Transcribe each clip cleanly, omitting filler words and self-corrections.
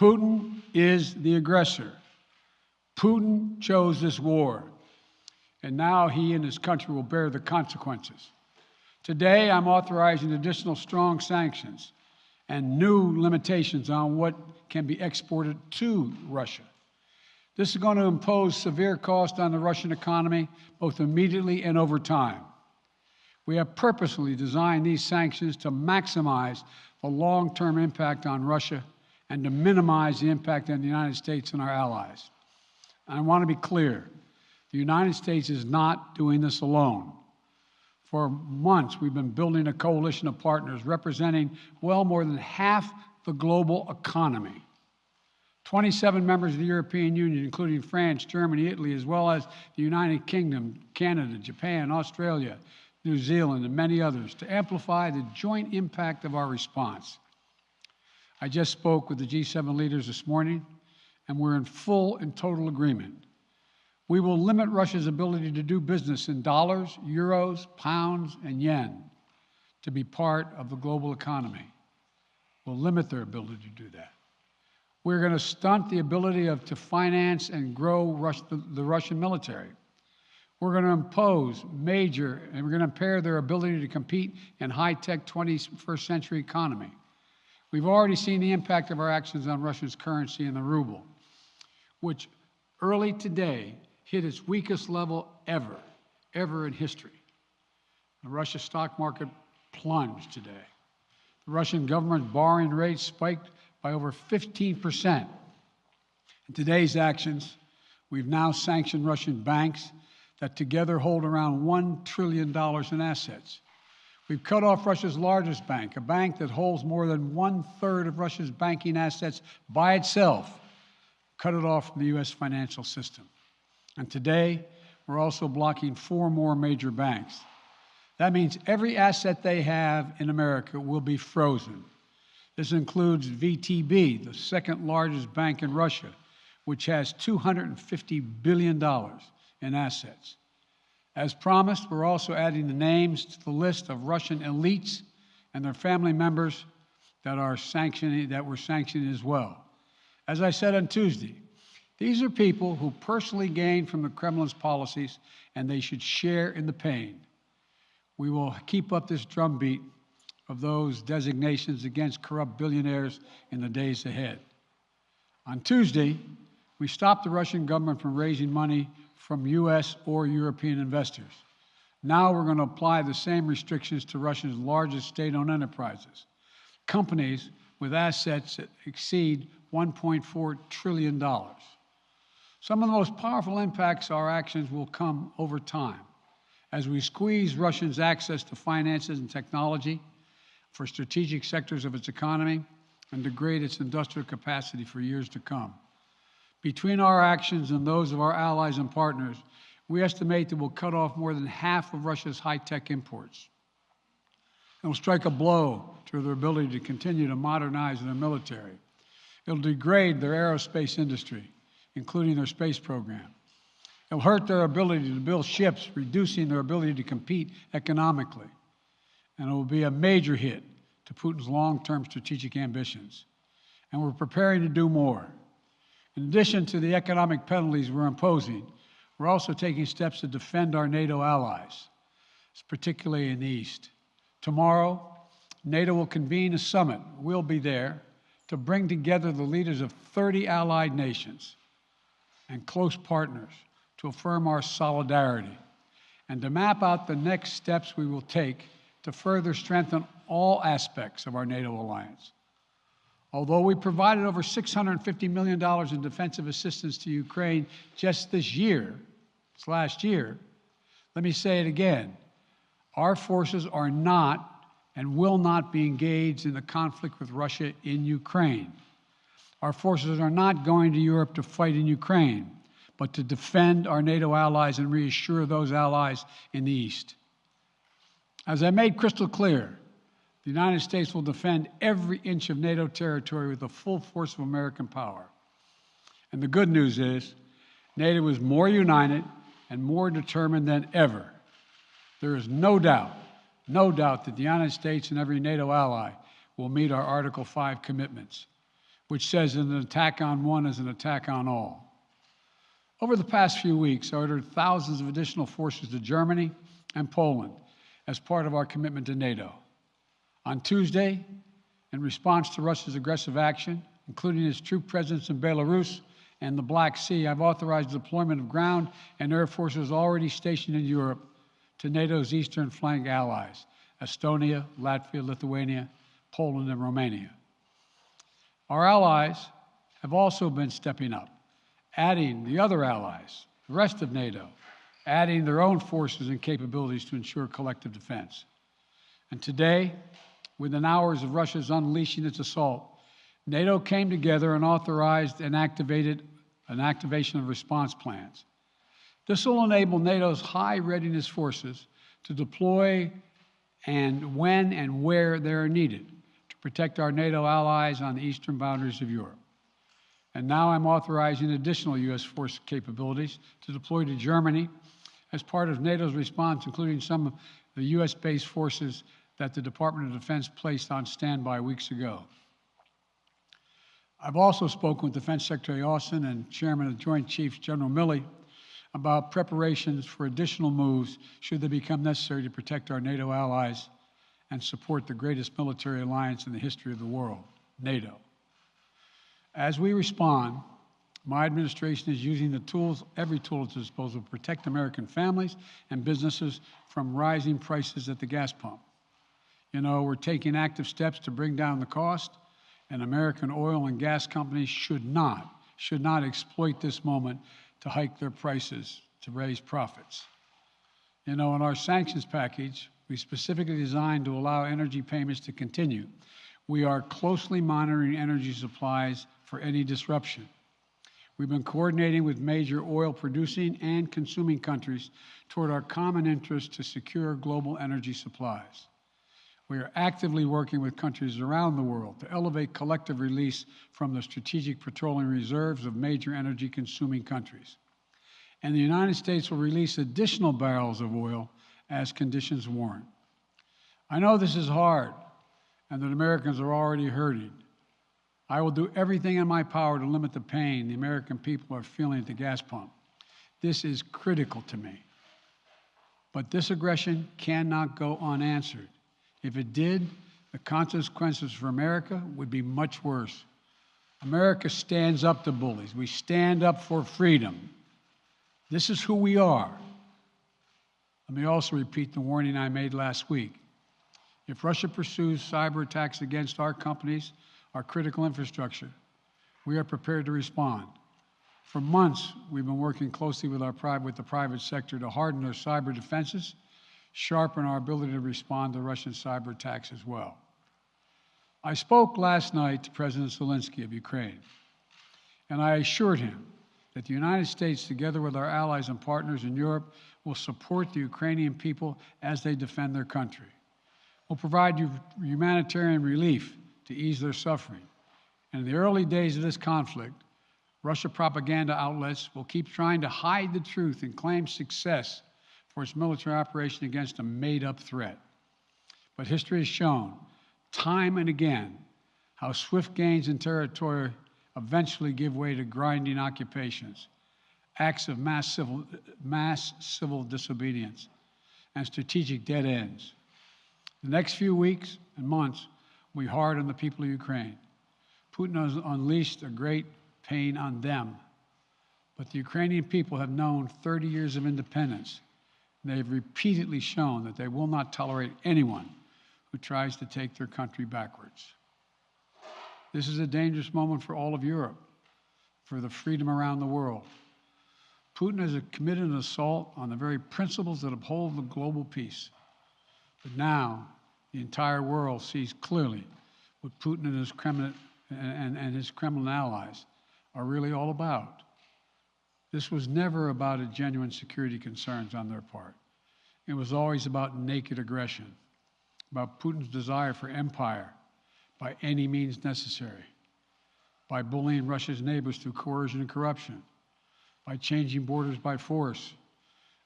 Putin is the aggressor. Putin chose this war, and now he and his country will bear the consequences. Today, I'm authorizing additional strong sanctions and new limitations on what can be exported to Russia. This is going to impose severe cost on the Russian economy, both immediately and over time. We have purposely designed these sanctions to maximize the long-term impact on Russia and to minimize the impact on the United States and our allies. I want to be clear, the United States is not doing this alone. For months, we've been building a coalition of partners representing well more than half the global economy. 27 members of the European Union, including France, Germany, Italy, as well as the United Kingdom, Canada, Japan, Australia, New Zealand, and many others, to amplify the joint impact of our response. I just spoke with the G7 leaders this morning, and we're in full and total agreement. We will limit Russia's ability to do business in dollars, euros, pounds, and yen to be part of the global economy. We'll limit their ability to do that. We're going to stunt the ability to finance and grow the Russian military. We're going to impose major, and we're going to impair their ability to compete in high-tech 21st century economy. We've already seen the impact of our actions on Russia's currency and the ruble, which early today hit its weakest level ever in history. The Russia stock market plunged today. The Russian government borrowing rate spiked by over 15%. In today's actions, we've now sanctioned Russian banks that together hold around $1 trillion in assets. We've cut off Russia's largest bank, a bank that holds more than 1/3 of Russia's banking assets by itself, cut it off from the U.S. financial system. And today, we're also blocking 4 more major banks. That means every asset they have in America will be frozen. This includes VTB, the second largest bank in Russia, which has $250 billion in assets. As promised, we're also adding the names to the list of Russian elites and their family members that we're sanctioning as well. As I said on Tuesday, these are people who personally gain from the Kremlin's policies, and they should share in the pain. We will keep up this drumbeat of those designations against corrupt billionaires in the days ahead. On Tuesday, we stopped the Russian government from raising money from U.S. or European investors. Now we're going to apply the same restrictions to Russia's largest state-owned enterprises, companies with assets that exceed $1.4 trillion. Some of the most powerful impacts of our actions will come over time as we squeeze Russia's access to finances and technology for strategic sectors of its economy and degrade its industrial capacity for years to come. Between our actions and those of our allies and partners, we estimate that we'll cut off more than half of Russia's high-tech imports. It will strike a blow to their ability to continue to modernize their military. It'll degrade their aerospace industry, including their space program. It'll hurt their ability to build ships, reducing their ability to compete economically. And it will be a major hit to Putin's long-term strategic ambitions. And we're preparing to do more. In addition to the economic penalties we're imposing, we're also taking steps to defend our NATO allies, particularly in the East. Tomorrow, NATO will convene a summit. We'll be there to bring together the leaders of 30 allied nations and close partners to affirm our solidarity and to map out the next steps we will take to further strengthen all aspects of our NATO alliance. Although we provided over $650 million in defensive assistance to Ukraine just this last year, let me say it again. Our forces are not and will not be engaged in the conflict with Russia in Ukraine. Our forces are not going to Europe to fight in Ukraine, but to defend our NATO allies and reassure those allies in the East. As I made crystal clear, the United States will defend every inch of NATO territory with the full force of American power. And the good news is, NATO is more united and more determined than ever. There is no doubt that the United States and every NATO ally will meet our Article 5 commitments. which says that an attack on one is an attack on all. Over the past few weeks, I ordered thousands of additional forces to Germany and Poland as part of our commitment to NATO. On Tuesday, in response to Russia's aggressive action, including its troop presence in Belarus and the Black Sea, I've authorized the deployment of ground and air forces already stationed in Europe to NATO's eastern flank allies, Estonia, Latvia, Lithuania, Poland, and Romania. Our allies have also been stepping up, adding the other allies, the rest of NATO, adding their own forces and capabilities to ensure collective defense. And today, within hours of Russia's unleashing its assault, NATO came together and authorized and activated an activation of response plans. This will enable NATO's high readiness forces to deploy and when and where they are needed to protect our NATO allies on the eastern boundaries of Europe. And now I'm authorizing additional U.S. force capabilities to deploy to Germany as part of NATO's response, including some of the U.S.-based forces that the Department of Defense placed on standby weeks ago. I've also spoken with Defense Secretary Austin and Chairman of the Joint Chiefs, General Milley, about preparations for additional moves should they become necessary to protect our NATO allies and support the greatest military alliance in the history of the world, NATO. As we respond, my administration is using the tools, every tool at its disposal to protect American families and businesses from rising prices at the gas pump. You know, we're taking active steps to bring down the cost, and American oil and gas companies should not exploit this moment to hike their prices to raise profits. You know, in our sanctions package, we specifically designed to allow energy payments to continue. We are closely monitoring energy supplies for any disruption. We've been coordinating with major oil producing and consuming countries toward our common interest to secure global energy supplies. We are actively working with countries around the world to elevate collective release from the strategic petroleum reserves of major energy consuming countries. And the United States will release additional barrels of oil as conditions warrant. I know this is hard and that Americans are already hurting. I will do everything in my power to limit the pain the American people are feeling at the gas pump. This is critical to me. But this aggression cannot go unanswered. If it did, the consequences for America would be much worse. America stands up to bullies. We stand up for freedom. This is who we are. Let me also repeat the warning I made last week. If Russia pursues cyber attacks against our companies, our critical infrastructure, we are prepared to respond. For months, we've been working closely with the private sector to harden their cyber defenses, sharpen our ability to respond to Russian cyber attacks as well. I spoke last night to President Zelensky of Ukraine, and I assured him that the United States, together with our allies and partners in Europe, will support the Ukrainian people as they defend their country. We'll provide humanitarian relief to ease their suffering. And in the early days of this conflict, Russia propaganda outlets will keep trying to hide the truth and claim success for its military operation against a made-up threat. But history has shown, time and again, how swift gains in territory eventually give way to grinding occupations, acts of mass civil disobedience, and strategic dead ends. The next few weeks and months will be hard on the people of Ukraine. Putin has unleashed a great pain on them, but the Ukrainian people have known 30 years of independence. They have repeatedly shown that they will not tolerate anyone who tries to take their country backwards. This is a dangerous moment for all of Europe, for the freedom around the world. Putin has committed an assault on the very principles that uphold the global peace. But now, the entire world sees clearly what Putin and his Kremlin allies are really all about. This was never about a genuine security concerns on their part. It was always about naked aggression, about Putin's desire for empire by any means necessary, by bullying Russia's neighbors through coercion and corruption, by changing borders by force,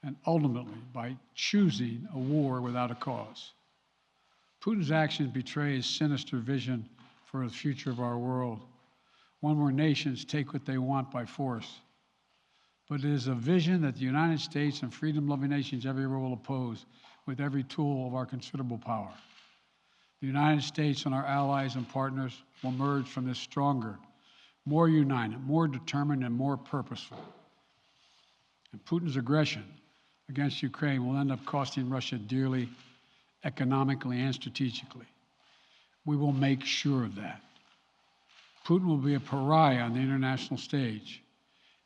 and ultimately by choosing a war without a cause. Putin's actions betray his sinister vision for the future of our world. one where nations take what they want by force. But it is a vision that the United States and freedom-loving nations everywhere will oppose with every tool of our considerable power. The United States and our allies and partners will emerge from this stronger, more united, more determined, and more purposeful. And Putin's aggression against Ukraine will end up costing Russia dearly, economically and strategically. We will make sure of that. Putin will be a pariah on the international stage.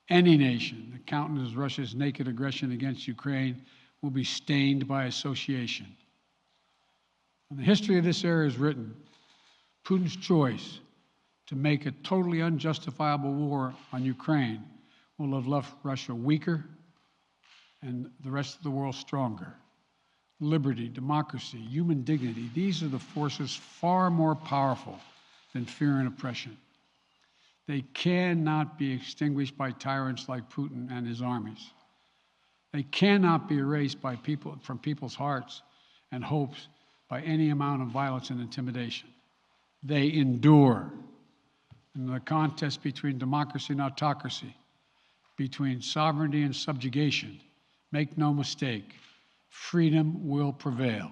Any nation that countenances Russia's naked aggression against Ukraine will be stained by association. When the history of this era is written, Putin's choice to make a totally unjustifiable war on Ukraine will have left Russia weaker and the rest of the world stronger. Liberty, democracy, human dignity, these are the forces far more powerful than fear and oppression. They cannot be extinguished by tyrants like Putin and his armies. They cannot be erased by from people's hearts and hopes by any amount of violence and intimidation. They endure. In the contest between democracy and autocracy, between sovereignty and subjugation, make no mistake, freedom will prevail.